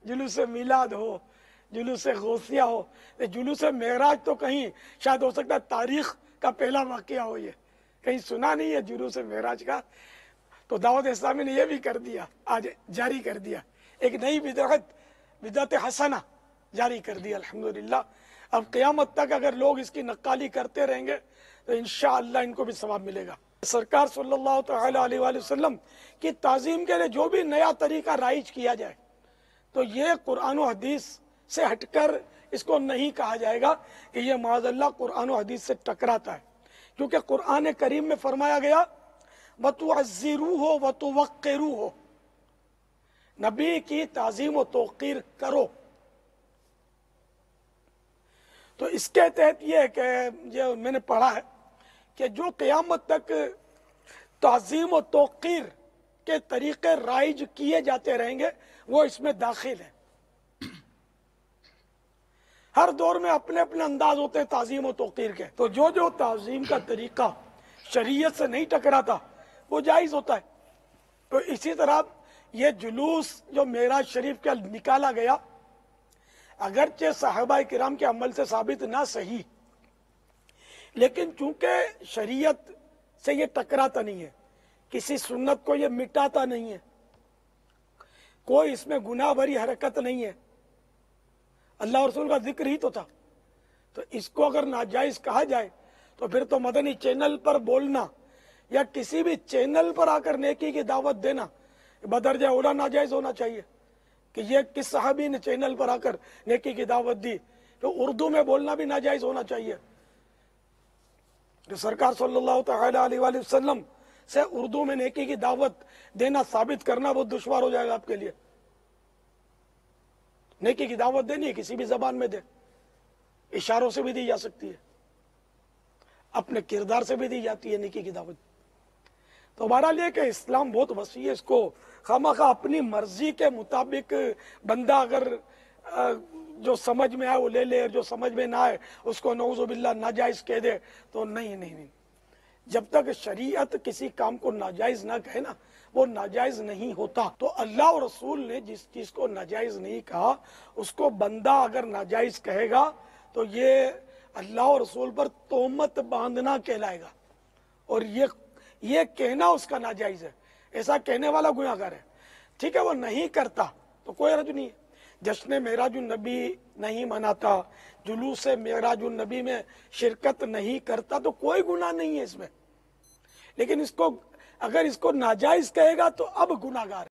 जुलूस मिलाद हो, जुलूस गौसिया हो, जुलूस मेराज तो कहीं शायद हो सकता है तारीख का पहला वाकया हो, ये कहीं सुना नहीं है जुलूस मेराज का। तो दावत इस्लामी ने ये भी कर दिया, आज जारी कर दिया, एक नई बिदअत हसना जारी कर दिया अल्हम्दुलिल्लाह। अब क़यामत तक अगर लोग इसकी नक्काली करते रहेंगे तो इंशाअल्लाह इनको भी सवाब मिलेगा। सरकार सल्लल्लाहु तआला अलैहि वसल्लम की ताज़ीम के लिए जो भी नया तरीका राइज किया जाए तो ये कुरान और हदीस से हटकर इसको नहीं कहा जाएगा कि ये माज़अल्लाह कुरान और हदीस से टकराता है, क्योंकि कुरान करीम में फरमाया गया वतुअज़्ज़िरूहु वतुवक्किरूहु, नबी की ताज़ीम व तौक़ीर करो। तो इसके तहत ये है कि ये मैंने पढ़ा है कि जो क़यामत तक ताज़ीम व तौक़ीर के तरीके राइज किए जाते रहेंगे वो इसमें दाखिल है। हर दौर में अपने अपने अंदाज होते हैं ताज़ीम व तौक़ीर के, तो जो जो ताज़ीम का तरीका शरीयत से नहीं टकराता वो जायज़ होता है। तो इसी तरह ये जुलूस जो मेराज शरीफ का निकाला गया, अगरचे साहबा किराम के अमल से साबित ना सही, लेकिन चूंकि शरीयत से ये टकराता नहीं है, किसी सुन्नत को ये मिटाता नहीं है, कोई इसमें गुनाह भरी हरकत नहीं है, अल्लाह और रसूल का जिक्र ही तो था, तो इसको अगर नाजायज कहा जाए तो फिर तो मदनी चैनल पर बोलना या किसी भी चैनल पर आकर नेकी की दावत देना बदरजा औला नाजायज होना चाहिए कि ये किस सहाबी ने चैनल पर आकर नेकी की दावत दी। तो उर्दू में बोलना भी नाजायज होना चाहिए। तो सरकार सल्लल्लाहु तआला अलैहि वसल्लम से उर्दू में नेकी की दावत देना साबित करना बहुत दुश्वार हो जाएगा आपके लिए। नेकी की दावत देनी है किसी भी जबान में दे, इशारों से भी दी जा सकती है, अपने किरदार से भी दी जाती है नेकी की दावत। तो बहरहाल ये कि इस्लाम बहुत वसी है, इसको खामखा अपनी मर्जी के मुताबिक बंदा अगर जो समझ में आए वो ले ले, जो समझ में ना आए उसको नऊज़ुबिल्लाह नाजायज कह दे, तो नहीं। जब तक शरीयत किसी काम को नाजायज ना कहे ना, वो नाजायज नहीं होता। तो अल्लाह और रसूल ने जिस चीज को नाजायज नहीं कहा उसको बंदा अगर नाजायज कहेगा तो ये अल्लाह और रसूल पर तोहमत बांधना कहलाएगा, और ये कहना उसका नाजायज है, ऐसा कहने वाला गुनाहगार है। ठीक है, वो नहीं करता तो कोई हर्ज नहीं है। जश्न मेराजुन नबी नहीं मनाता, जुलूस मेराजुन नबी में शिरकत नहीं करता तो कोई गुनाह नहीं है इसमें, लेकिन इसको अगर इसको नाजायज कहेगा तो अब गुनाहगार है।